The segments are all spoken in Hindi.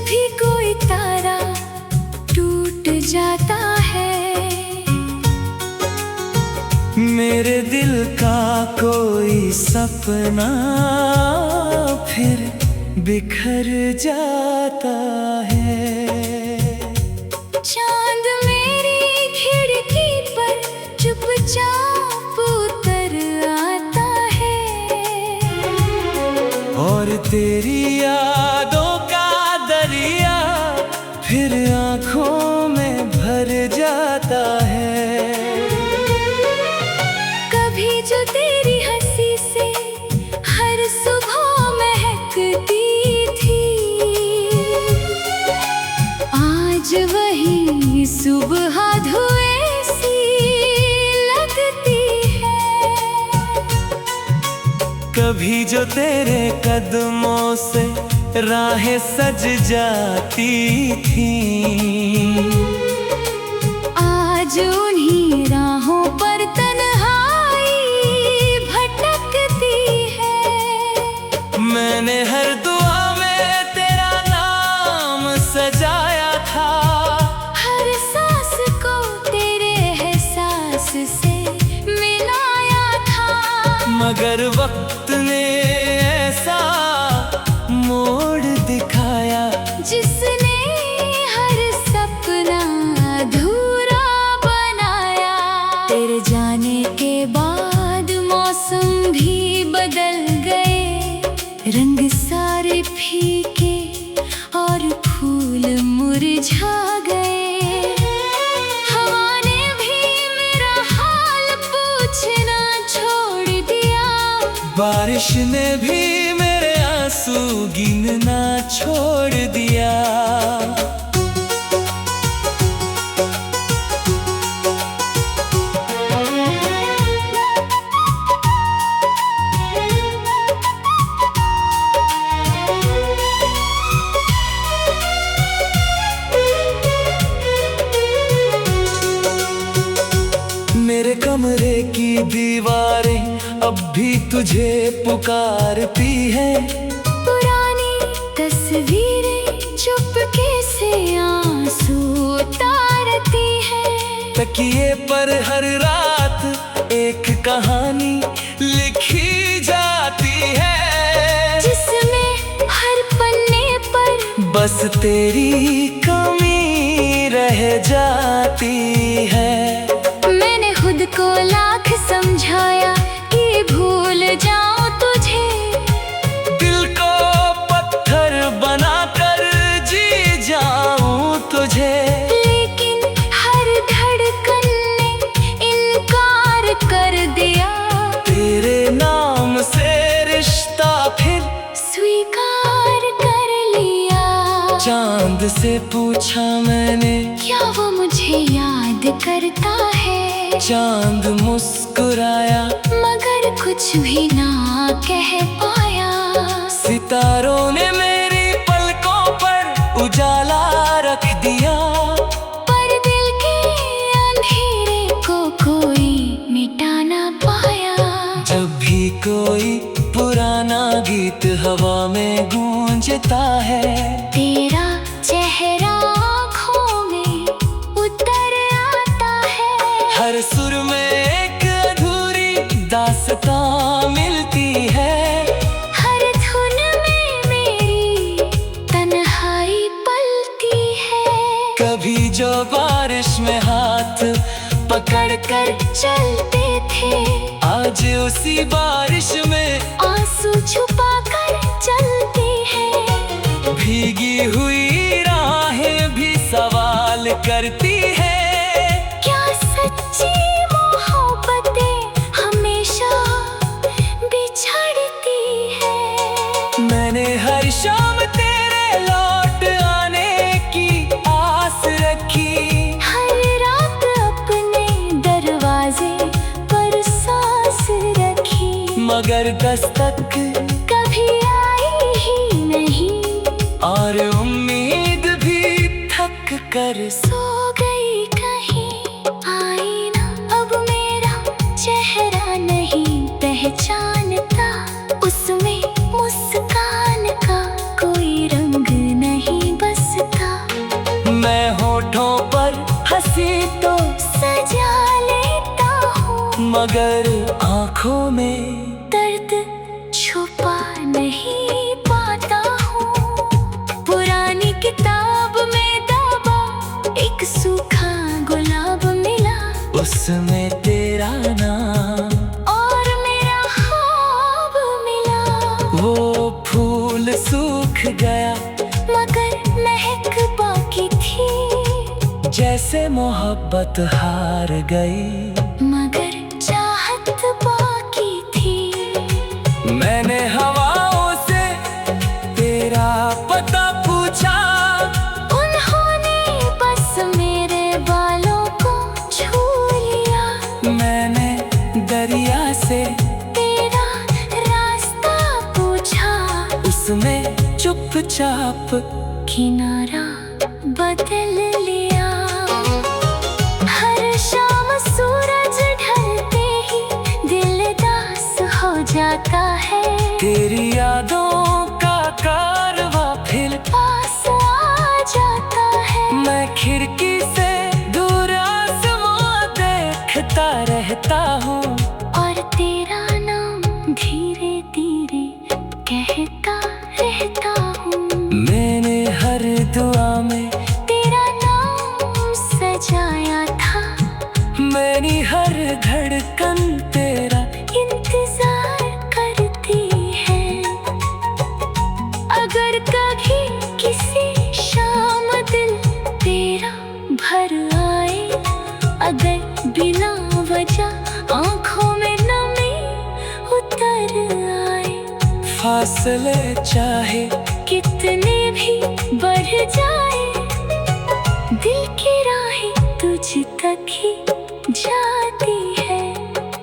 भी कोई तारा टूट जाता है, मेरे दिल का कोई सपना फिर बिखर जाता है। चांद मेरी खिड़की पर चुपचाप उतर आता है, और तेरी यादों का दरिया फिर आँखों में भर जाता है। कभी जो तेरी हंसी से हर सुबह महकती थी, आज वही सुबह धुएं सी लगती है। कभी जो तेरे कदमों से राहें सज जाती थी, आज उन्हीं राहों पर तन्हाई भटकती है। मैंने हर दुआ में तेरा नाम सजाया था, हर सांस को तेरे एहसास से मिलाया था, मगर वक्त ने ऐसा मोड़ दिखाया जिसने हर सपना अधूरा बनाया। तेरे जाने के बाद मौसम भी बदल गए, रंग सारे फीके और फूल मुरझा गए। हवा ने भी मेरा हाल पूछना छोड़ दिया, बारिश ने भी मेरे आंसू गिनना छोड़ दिया। मेरे कमरे की दीवारें अब भी तुझे पुकारती है, पुरानी तस्वीरें चुपके से आंसू उतारती हैं। तकिए पर हर रात एक कहानी लिखी जाती है, जिसमें हर पन्ने पर बस तेरी कमी रह जाती है। मैंने खुद को लाख समझाया कि भूल जाऊं तुझे, दिल को पत्थर बनाकर जी जाऊं तुझे, लेकिन हर धड़कन ने इनकार कर दिया। तेरे नाम से रिश्ता फिर स्वीकार कर लिया। चांद से पूछा मैंने, क्या वो मुझे याद करता है? चांद मुस्कुराया मगर कुछ भी ना कह पाया। सितारों ने मेरी पलकों पर उजाला रख दिया, पर दिल के अंधेरे को कोई मिटा ना पाया। जब भी कोई पुराना गीत हवा में गूंजता है, तेरा चेहरा आँखों में उतर आता है। हर सुर में एक अधूरी दास्तां मिलती है, हर धुन में मेरी तन्हाई पलती है। कभी जो बारिश में हाथ पकड़ कर चलते थे, आज उसी बारिश में आंसू छुपा कर चलते हैं। भीगी हुई राहें भी सवाल करती है, क्या सच्ची मोहब्बतें हमेशा बिछड़ती है? मैंने हर शाम तेरे लौट आने की आस रखी, हर रात अपने दरवाजे पर सांस रखी, मगर दस्तक कभी आई ही नहीं। और उम्मीद भी थक कर सो गई कहीं, आईना अब मेरा चेहरा नहीं पहचानता, उसमें मुस्कान का कोई रंग नहीं, बस मगर आंखों में दर्द छुपा नहीं पाता हूँ। पुरानी किताब में दबा एक सूखा गुलाब मिला, उसमें तेरा नाम और मेरा ख्वाब मिला। वो फूल सूख गया मगर महक बाकी थी, जैसे मोहब्बत हार गई मगर चाहत बाकी थी। मैंने हवाओं से तेरा पता पूछा, उन्होंने बस मेरे बालों को छू लिया। मैंने दरिया से तेरा रास्ता पूछा, उसने चुपचाप किनारा बदल लिया। हर शाम सूरज ढलते ही दिल दास हो जाता है। तेरी यादों का कारवां फिर पास आ जाता है। मैं खिड़की से दूर आसमां देखता रहता हूँ, और तेरा नाम धीरे धीरे कहता रहता हूँ। मैंने हर दुआ में तेरा नाम सजाया था, मेरी हर धड़कन तेरा इंतजार करती है। अगर कभी किसी शाम दिल तेरा भर आए, अगर बिना वजह आंखों में नमी उतर आए, फासले चाहे कितने भी बढ़ जाए, दिल की राहें तुझ तक ही जाती है।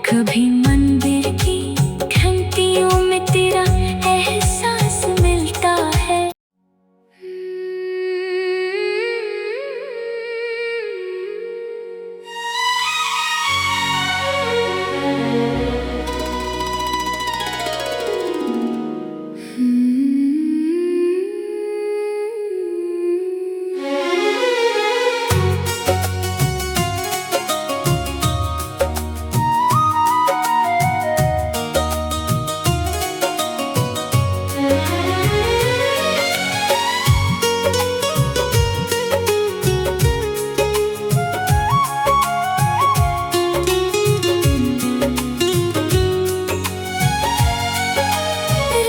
कभी मंदिर की घंटियों में तेरा एहसास मिलता है।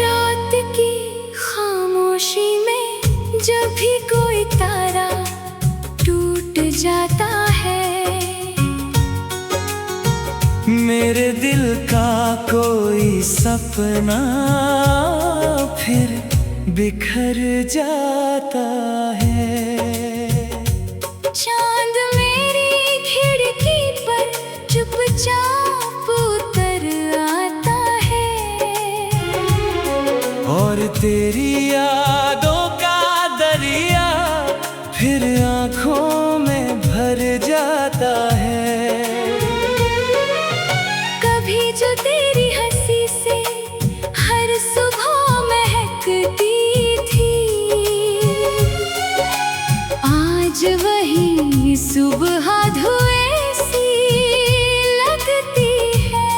रात की खामोशी में जब भी कोई तारा टूट जाता है, मेरे दिल का कोई सपना फिर बिखर जाता है। चांद मेरी खिड़की पर चुपचाप उतर आता है, और तेरी यादों का दरिया फिर आंखों में भर जाता है। कभी जो तेरी हंसी से हर सुबह महकती थी, आज वही सुबह धुएं सी लगती है।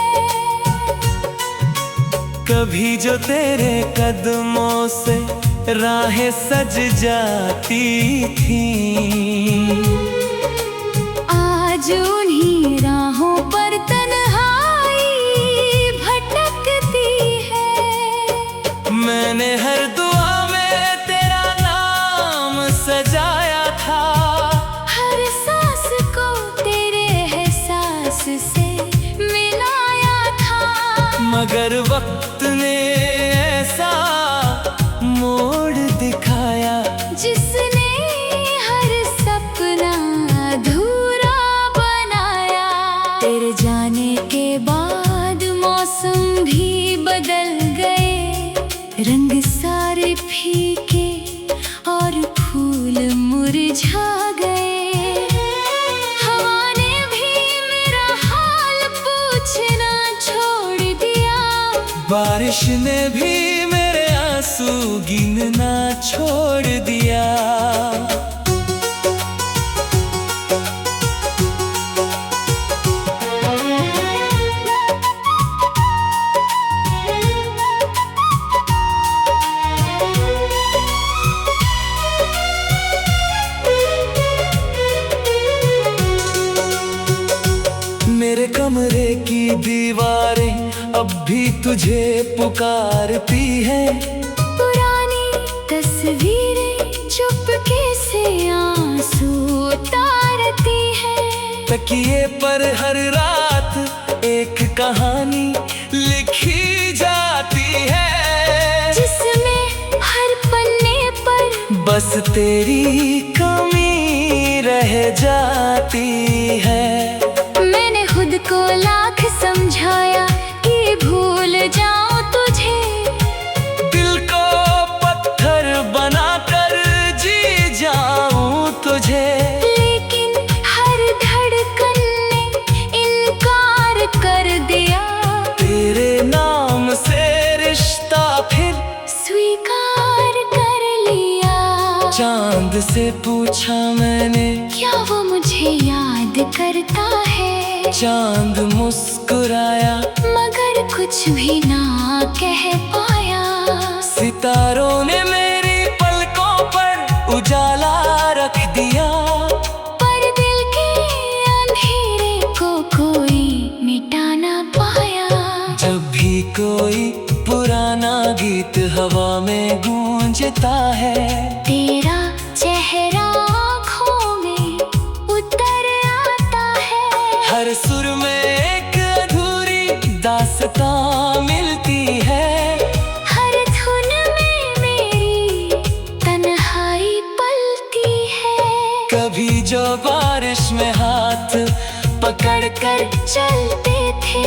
कभी जो तेरे कदमों से राहें सज जाती थी, आज उन्हीं राहों पर तन्हाई भटकती है। मैंने हर दुआ में तेरा नाम सजाया था, हर सांस को तेरे एहसास से मिलाया था। मगर वक्त ने ऐसा मोड़ दिखाया, जिसने हर सपना अधूरा बनाया। तेरे जाने के बाद मौसम भी बदल गए, रंग सारे फीके और फूल मुरझा गए। हवा ने भी मेरा हाल पूछना छोड़ दिया, बारिश ने भी मेरे आंसू गिनना छोड़ दिया। दीवारें अब भी तुझे पुकारती हैं। पुरानी तस्वीरें चुपके से आंसू उतारती हैं। तकिए पर हर रात एक कहानी लिखी जाती है, जिसमें हर पन्ने पर बस तेरी कमी रह जाती है। मैंने खुद को लाख समझाया कि भूल जाऊं तुझे, दिल को पत्थर बनाकर जी जाऊं तुझे, लेकिन हर धड़कन ने इनकार कर दिया। तेरे नाम से रिश्ता फिर स्वीकार कर लिया। चांद से पूछा मैंने, क्या वो मुझे याद करता है? चांद मुस्कुराया मगर कुछ भी ना कह पाया। सितारों ने मेरी पलकों पर उजाला रख दिया, पर दिल के अंधेरे को कोई मिटा ना पाया। जब भी कोई पुराना गीत हवा में गूंजता है, तेरा चेहरा आँखों में उतर आता है। हर सुर में एक अधूरी दास्तां मिलती है, हर धुन में मेरी तन्हाई पलती है। कभी जो बारिश में हाथ पकड़ कर चलते थे,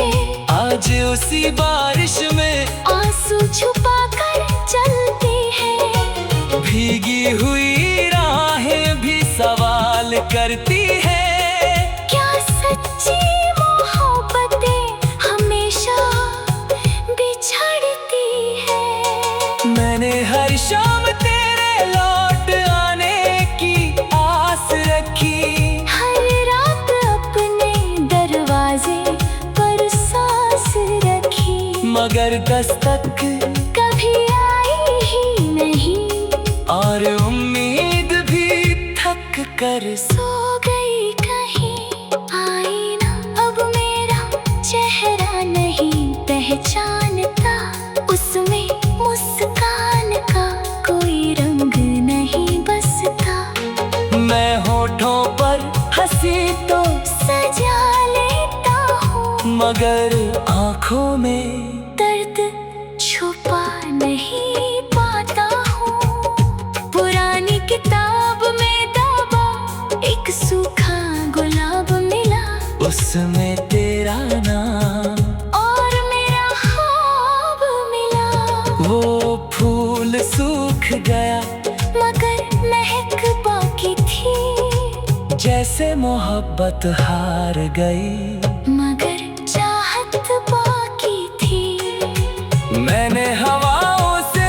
आज उसी बारिश में आंसू छुपा कर चलते हैं। भीगी हुई राहें भी सवाल करती है, क्या सच्ची मोहब्बतें हमेशा बिछड़ती है? मैंने हर शाम तेरे लौट आने की आस रखी, हर रात अपने दरवाजे पर सांस रखी, मगर दस्तक कभी आई ही नहीं। और उम्मीद भी थक कर सो गई कहीं, आईना अब मेरा चेहरा नहीं पहचानता। उसमें मुस्कान का कोई रंग नहीं बसता। मैं होठों पर हंसी तो सजा लेता हूँ, मगर आंखों में दर्द छुपा नहीं पाता हूँ। पुरानी किताब में दबा एक सूखा गुलाब मिला, उसमें तेरा नाम और मेरा ख्वाब मिला। वो फूल सूख गया, मगर महक बाकी थी, जैसे मोहब्बत हार गई, मगर चाहत बाकी थी। मैंने हवाओं से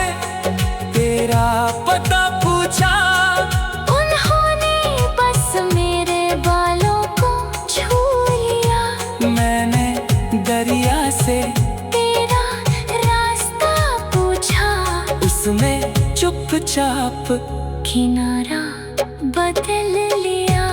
तेरा पता पूछा, उन्होंने बस मेरे बालों को छू लिया। मैंने दरिया से तेरा रास्ता पूछा, उसमें चुपचाप किनारा बदल लिया।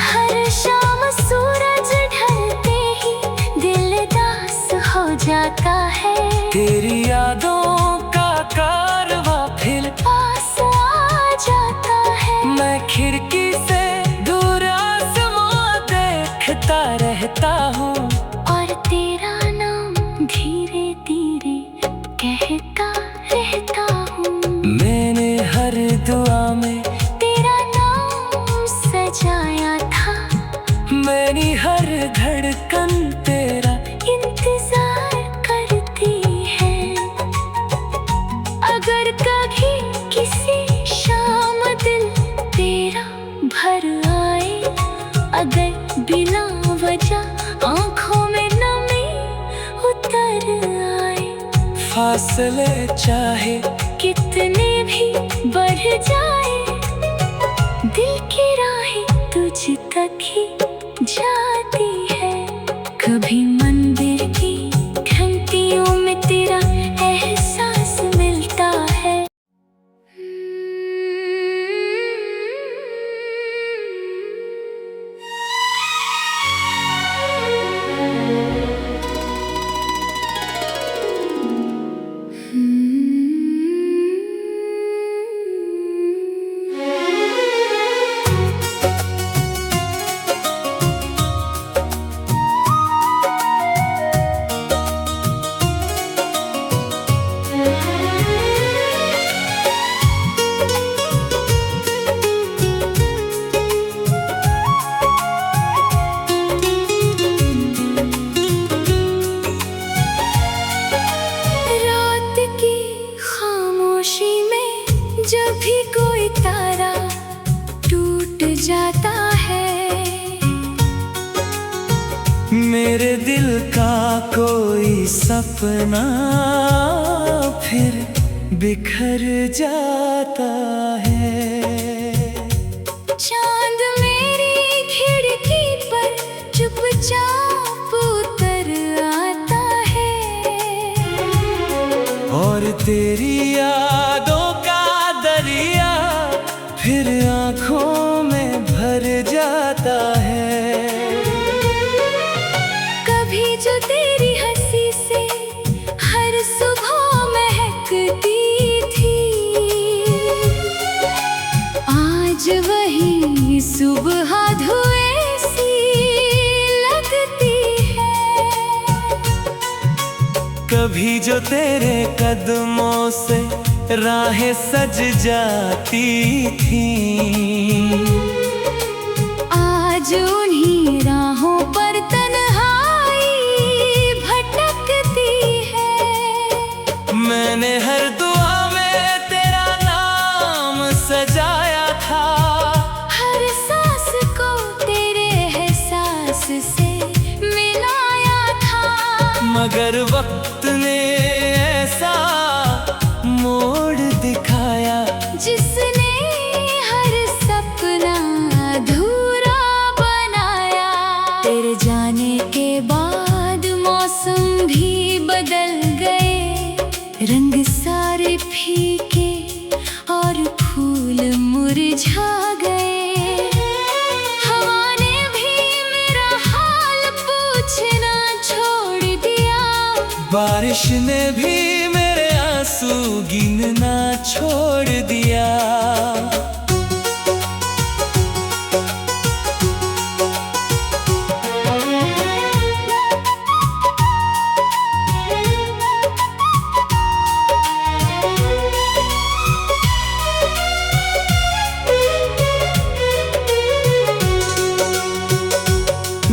हर शाम सूरज ढलते ही दिल दास हो जाता है। तेरी यादों का कारवां फिर पास आ जाता है। मैं खिड़की से दूर आसमां देखता रहता हूँ, और तेरा नाम धीरे धीरे कहता रहता हूँ। मैंने हर दुआ में तेरा नाम सजाया था, मेरी हर धड़कन तेरा इंतजार करती है। अगर कभी किसी शाम दिल तेरा भर आए, अगर बिना वजह आंखों में नमी उतर आए, फासले चाहे कितने भी बढ़ जाए, दिल की राहें तुझ तक ही जाती है। कभी मंदिर की घंटियों में तेरा एहसास मिलता है। कभी कोई तारा टूट जाता है, मेरे दिल का कोई सपना फिर बिखर जाता है। चांद मेरी खिड़की पर चुपचाप उतर आता है, और तेरी यादों का दरिया फिर आँखों में भर जाता है। कभी जो तेरी हंसी से हर सुबह महकती थी, आज वही सुबह धुएं सी लगती है। कभी जो तेरे कदमों से राहें सज जाती थी, आज उन्हीं राहों पर तन्हाई भटकती है। मैंने हर दुआ में तेरा नाम सजाया था, हर सांस को तेरे एहसास से मिलाया था, मगर वक्त ने ऐसा मोड़ दिखाया जिसने हर सपना अधूरा बनाया। तेरे जाने के बाद मौसम भी बदल गए, रंग सारे फीके और फूल मुरझा गए। हवा ने भी मेरा हाल पूछना छोड़ दिया, बारिश ने भी मेरे आंसू गिनना छोड़ दिया।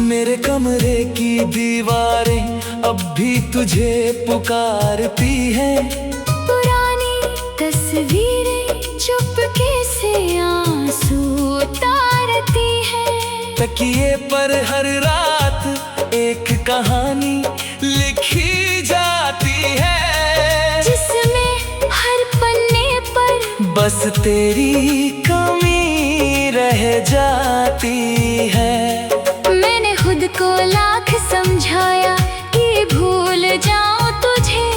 मेरे कमरे की दीवारें अब भी तुझे पुकारती हैं, पुरानी तस्वीरें चुपके से आंसू उतारती हैं। तकिए पर हर रात एक कहानी लिखी जाती है, जिसमें हर पन्ने पर बस तेरी कमी रह जाती है। मैंने खुद को लाख समझाया कि भूल जाऊं तुझे,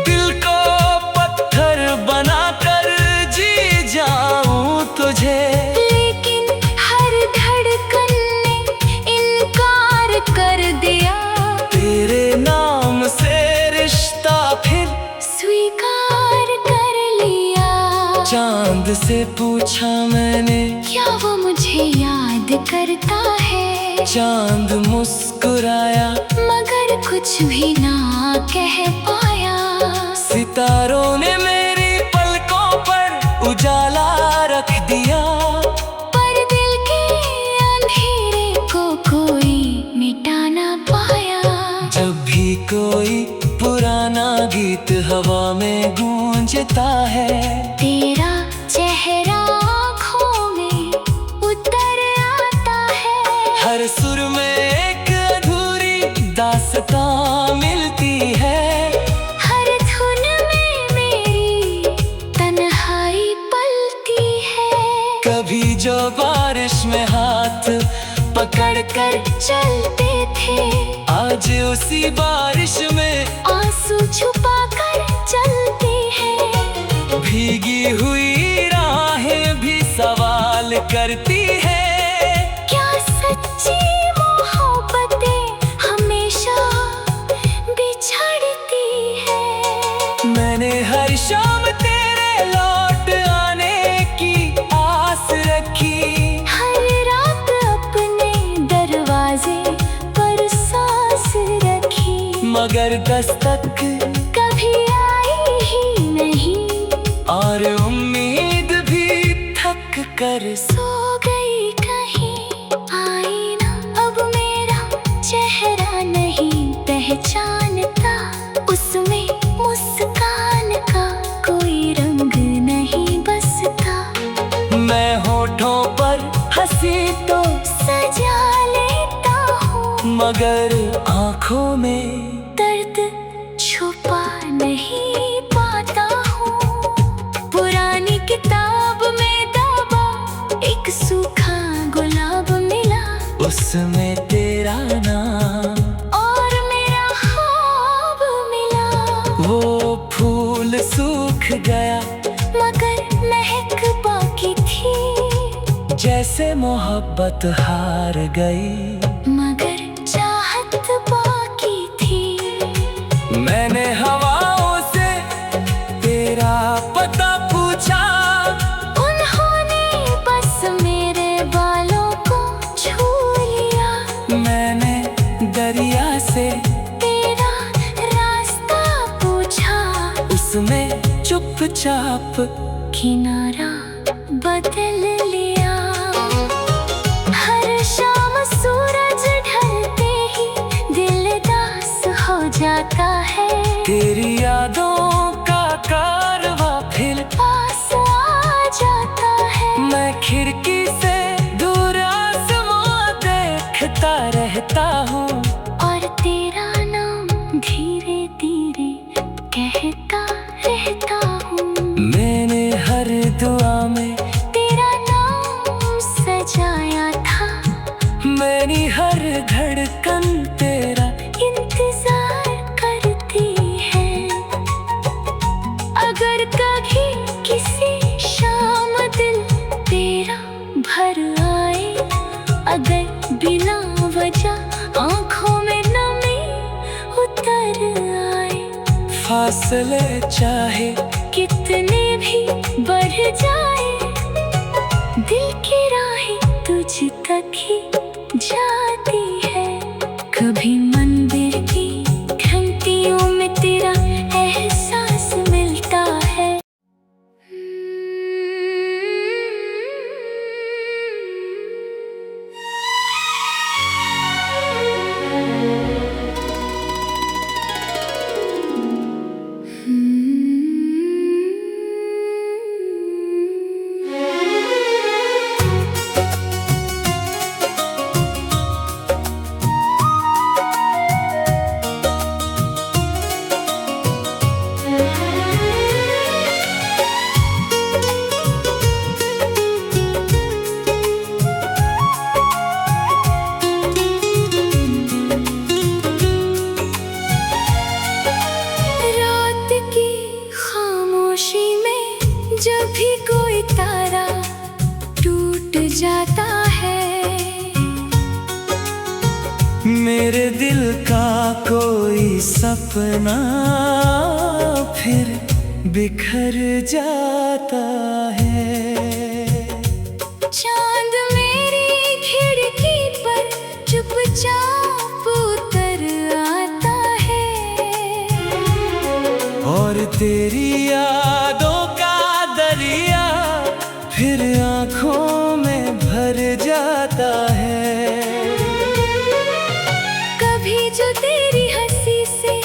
दिल को पत्थर बनाकर जी जाऊं तुझे, लेकिन हर धड़कन ने इनकार कर दिया। तेरे नाम से रिश्ता फिर स्वीकार कर लिया। चांद से पूछा मैंने, क्या वो मुझे याद करता है? चांद मुस्कुराया मगर कुछ भी ना कह पाया। सितारों ने मेरी पलकों पर उजाला रख दिया, पर दिल के अंधेरे को कोई मिटा ना पाया। जब भी कोई पुराना गीत हवा में गूंजता है, तेरा चेहरा आँखों में उतर आता है। हर सुर में एक अधूरी दास्तां मिलती है, हर धुन में मेरी तन्हाई पलती है। कभी जो बारिश में हाथ पकड़ कर चलते थे, आज उसी बारिश में आंसू छुपा कर चलते हैं। भीगी हुई राहें भी सवाल करती है, क्या सच्ची मोहब्बतें हमेशा बिछड़ती है? मैंने हर शाम तेरे लौट आने की आस रखी, हर रात अपने दरवाजे पर सांस रखी, मगर दस्तक कभी आई ही नहीं। और उम्मीद भी थक कर सो गई कहीं, आईना अब मेरा चेहरा नहीं पहचानता, उसमें मुस्कान का कोई रंग नहीं, बस मगर आंखों में दर्द छुपा नहीं पाता हूँ। पुरानी किताब में दबा एक सूखा गुलाब मिला, उसमें तेरा नाम और मेरा ख्वाब मिला। वो फूल सूख गया मगर महक बाकी थी, जैसे मोहब्बत हार गई मगर चाहत बाकी थी। मैंने हवाओं से तेरा पता पूछा, उन्होंने बस मेरे बालों को छू लिया। मैंने दरिया से तेरा रास्ता पूछा, उसमें चुपचाप किनारा बदल लिया। हर शाम सूरज ढलते ही दिल दास हो जाता है। तेरी यादों का कारवां फिर पास आ जाता है। मैं खिड़की से दूर आसमां देखता रहता हूँ, और तेरा नाम धीरे धीरे कहता रहता हूँ। मैंने हर दुआ में तेरा नाम सजाया था, मेरी हर धड़कन तेरा इंतजार करती है। अगर कभी किसी शाम दिल तेरा भर आए, अगर बिना वजह आंखों में नमी उतर आए, फासले चाहे कितने भी बढ़ जाए, दिल की राहें तुझ तक ही जाती है। कभी मंदिर की घंटियों में तेरा एहसास मिलता है। रात की खामोशी में जब भी कोई तारा टूट जाता है, मेरे दिल का कोई सपना फिर बिखर जाता है। चांद मेरी खिड़की पर चुपचाप उतर आता है, और तेरी यादों का दरिया फिर आंखों में भर जाता है। कभी जो तेरी हंसी से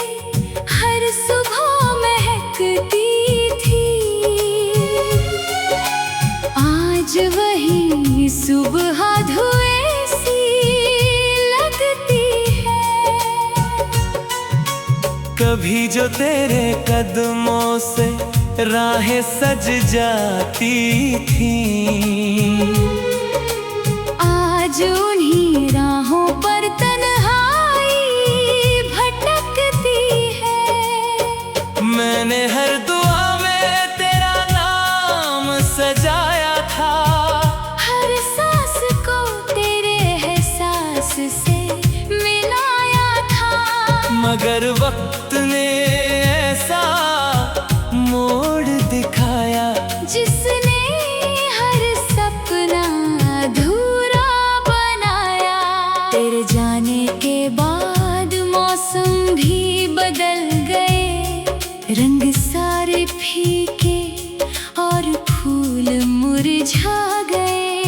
हर सुबह महकती थी, आज वही सुबह धुएं सी लगती है। कभी जो तेरे कदमों से राहें सज जाती थी, आज उन्हीं राहों पर तन्हाई भटकती है। मैंने हर दुआ में तेरा नाम सजाया था, हर सांस को तेरे एहसास से मिलाया था। मगर वक्त ने ऐसा मोड़ दिखाया, जिसने हर सपना अधूरा बनाया। तेरे जाने के बाद मौसम भी बदल गए, रंग सारे फीके और फूल मुरझा गए।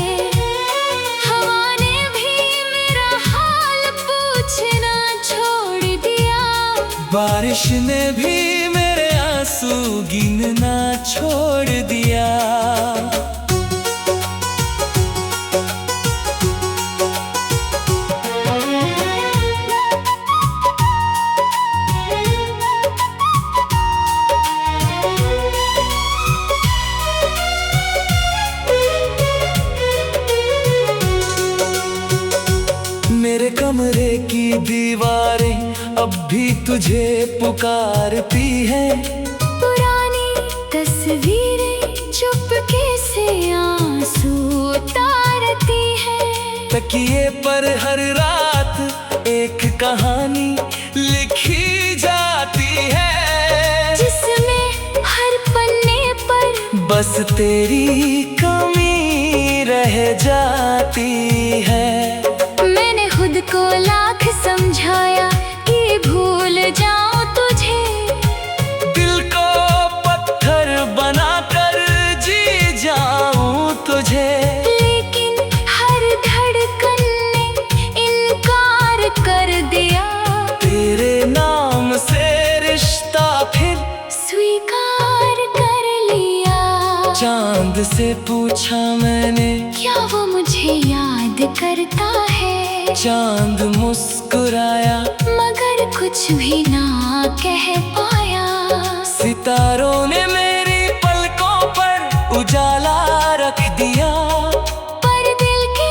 हवा ने भी मेरा हाल पूछना छोड़ दिया, बारिश ने भी मेरे आंसू गिनना छोड़ दिया। टूटी दीवारें अब भी तुझे पुकारती हैं। पुरानी तस्वीरें चुपके से आंसू उतारती हैं। तकिए पर हर रात एक कहानी लिखी जाती है, जिसमें हर पन्ने पर बस तेरी कमी रह जाती है। मैंने खुद को लाख समझाया कि भूल जाऊं तुझे, दिल को पत्थर बनाकर जी जाऊं तुझे, लेकिन हर धड़कन ने इनकार कर दिया। तेरे नाम से रिश्ता फिर स्वीकार कर लिया। चांद से पूछा मैंने, क्या वो मुझे याद करता है? चांद मुस्कुराया मगर कुछ भी ना कह पाया। सितारों ने मेरी पलकों पर उजाला रख दिया, पर दिल के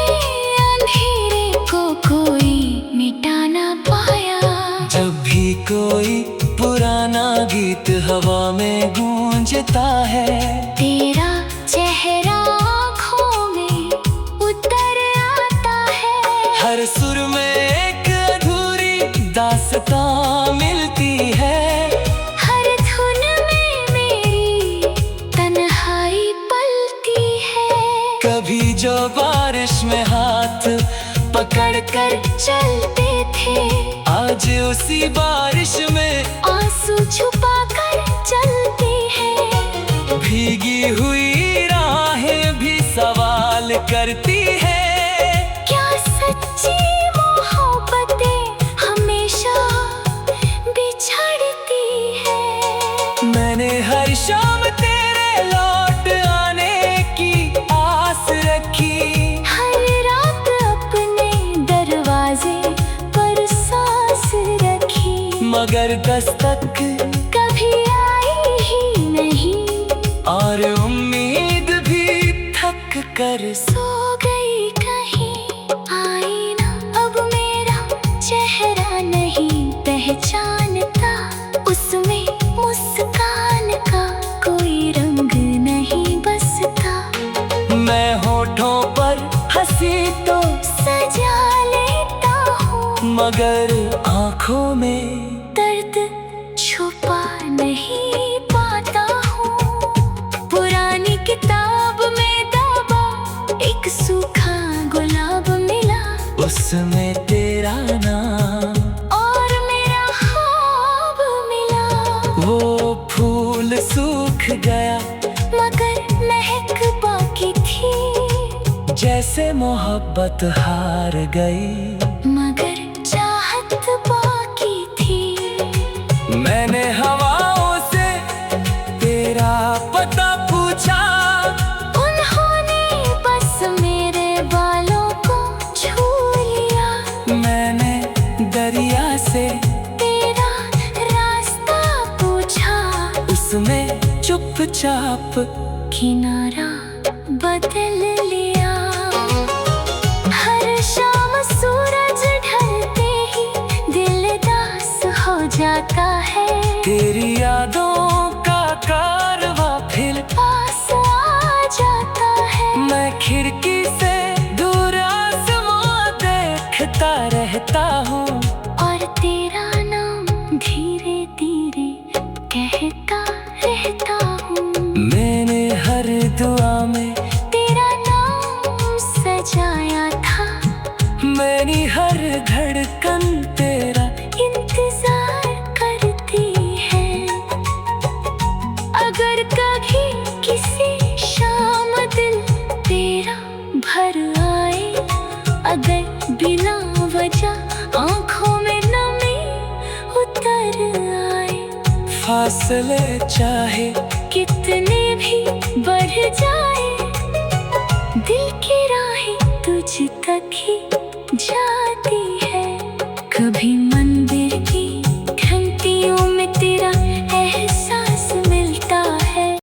अंधेरे को कोई मिटा ना पाया। जब भी कोई पुराना गीत हवा में गूंजता है, तेरा चेहरा आँखों में उतर आता है। हर सुर में एक अधूरी दास्तां मिलती है, हर धुन में मेरी तन्हाई पलती है। कभी जो बारिश में हाथ पकड़ कर चलते थे, आज उसी बारिश में आंसू छुपा कर चलते हैं। भीगी हुई राहें भी सवाल करती है, क्या सच्ची मोहब्बतें हमेशा बिछड़ती है? मैंने हर शाम तेरे लौट आने की आस रखी, हर रात अपने दरवाजे पर सांस रखी, मगर दस्तक कभी आई ही नहीं। और उम्मीद भी थक कर सो गई कहीं आईना अब मेरा चेहरा नहीं पहचानता। उसमें मुस्कान का कोई रंग नहीं बसता। मैं होठों पर हंसी तो सजा लेता हूँ, मगर आंखों में दर्द छुपा नहीं पाता हूँ। पुरानी किताब में दबा एक सूखा गुलाब मिला, उसमें तेरा नाम और मेरा ख्वाब मिला। वो फूल सूख गया मगर महक बाकी थी, जैसे मोहब्बत हार गई, मगर चाहत बाकी थी। मैंने हवाओं से तेरा पता पूछा, उन्होंने बस मेरे बालों को छू लिया। मैंने दरिया से तेरा रास्ता पूछा, उसमें चुपचाप किनारा बदल लिया। हर शाम सूरज ढलते ही दिल दास हो जाता है। तेरी यादों का कारवां फिर पास आ जाता है। मैं खिड़की से दूर आसमां देखता रहता हूँ, और तेरा नाम धीरे धीरे कहता रहता हूँ। मैंने हर दुआ में तेरा नाम सजाया था, मेरी हर धड़कन तेरा इंतजार करती है। अगर कभी किसी शाम दिल तेरा भर आए, अगर बिना वजह आंखों में नमी उतर आए, फासले चाहे कितने भी बढ़ जाए, दिल की राहें तुझ तक ही